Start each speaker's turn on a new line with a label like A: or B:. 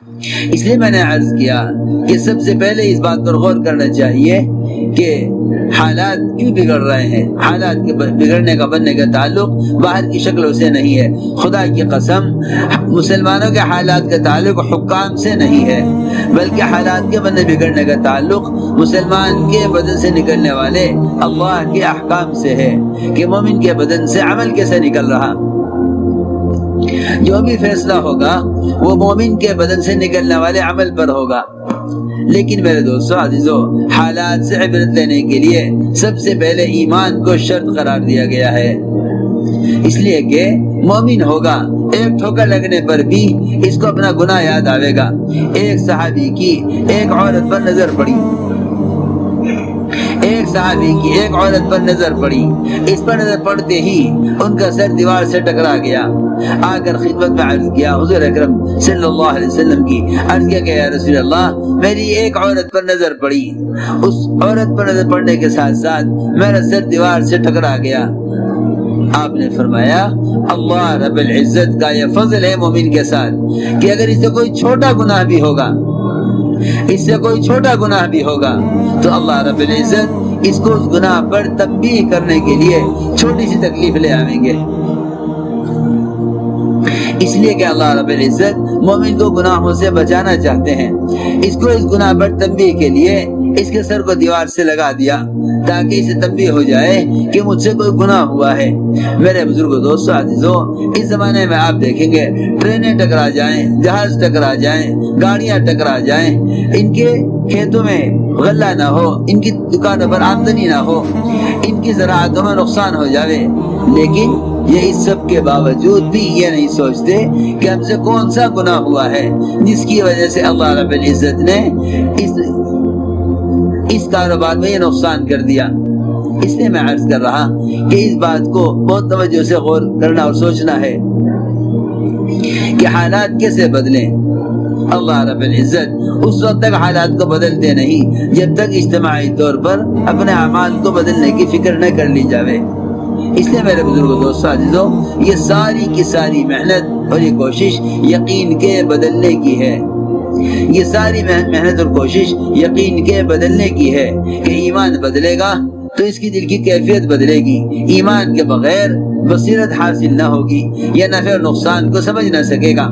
A: اس لیے میں نے عرض کیا کہ سب سے پہلے اس بات پر غور کرنا چاہیے کہ حالات کیوں بگڑ رہے ہیں۔ حالات کے بگڑنے کا بننے کا تعلق باہر کی شکلوں سے نہیں ہے۔ خدا کی قسم مسلمانوں کے حالات کا تعلق حکام سے نہیں ہے، بلکہ حالات کے بننے بگڑنے کا تعلق مسلمان کے بدن سے نکلنے والے اللہ کے احکام سے ہے کہ مومن کے بدن سے عمل کیسے نکل رہا۔ جو بھی فیصلہ ہوگا وہ مومن کے بدن سے نکلنے والے عمل پر ہوگا۔ لیکن میرے دوستو عزیزو، حالات سے عبرت لینے کے لیے سب سے پہلے ایمان کو شرط قرار دیا گیا ہے، اس لیے کہ مومن ہوگا، ایک ٹھوکر لگنے پر بھی اس کو اپنا گناہ یاد آئے گا۔ ایک صحابی کی ایک عورت پر نظر پڑی، ایک صحابی کی ایک عورت پر نظر پڑی، اس پر نظر پڑتے ہی ان کا سر دیوار سے ٹکرا گیا۔ آ کر خدمت میں عرض کیا حضور اکرم صلی اللہ علیہ وسلم کی، عرض کیا کہ یا رسول اللہ میری ایک عورت پر نظر پڑی، اس عورت پر نظر پڑنے کے ساتھ ساتھ میرا سر دیوار سے ٹکرا گیا۔ آپ نے فرمایا اللہ رب العزت کا یہ فضل ہے مومن کے ساتھ کہ اگر اس سے کوئی چھوٹا گناہ بھی ہوگا، اس سے کوئی چھوٹا گناہ بھی ہوگا تو اللہ رب العزت اس کو اس گناہ پر تنبیہ کرنے کے لیے چھوٹی سی تکلیف لے آئیں گے، اس لیے کہ اللہ رب العزت مومن کو گناہوں سے بچانا چاہتے ہیں۔ اس کو اس گناہ پر تنبیہ کے لیے اس کے سر کو دیوار سے لگا دیا تاکہ اسے تنبیہ ہو جائے کہ مجھ سے کوئی گناہ ہوا ہے۔ میرے بزرگوں، دوستو، عزیزوں، اس زمانے میں آپ دیکھیں گے ٹرینیں ٹکرا جائیں، جہاز ٹکرا جائیں، گاڑیاں ٹکرا جائیں، ان کے کھیتوں میں غلہ نہ ہو، ان کی دکانوں پر آمدنی نہ ہو، ان کی زراعتوں میں نقصان ہو جاوے، لیکن یہ اس سب کے باوجود بھی یہ نہیں سوچتے کہ ہم سے کون سا گناہ ہوا ہے جس کی وجہ سے اللہ رب العزت نے اس کاروبار میں یہ نقصان کر دیا۔ اس لیے میں عرض کر رہا کہ اس بات کو بہت توجہ سے غور کرنا اور سوچنا ہے کہ حالات کیسے بدلیں۔ اللہ رب العزت اس وقت تک حالات کو بدلتے نہیں جب تک اجتماعی طور پر اپنے اعمال کو بدلنے کی فکر نہ کر لی جاوے۔ اس لیے میرے بزرگوں، دوستو، عزیزوں، یہ ساری کی ساری محنت اور یہ کوشش یقین کے بدلنے کی ہے۔ یہ ساری محنت اور کوشش یقین کے بدلنے کی ہے کہ ایمان بدلے گا تو اس کی دل کی کیفیت بدلے گی۔ ایمان کے بغیر بصیرت حاصل نہ ہوگی، یہ نفع اور نقصان کو سمجھ نہ سکے گا۔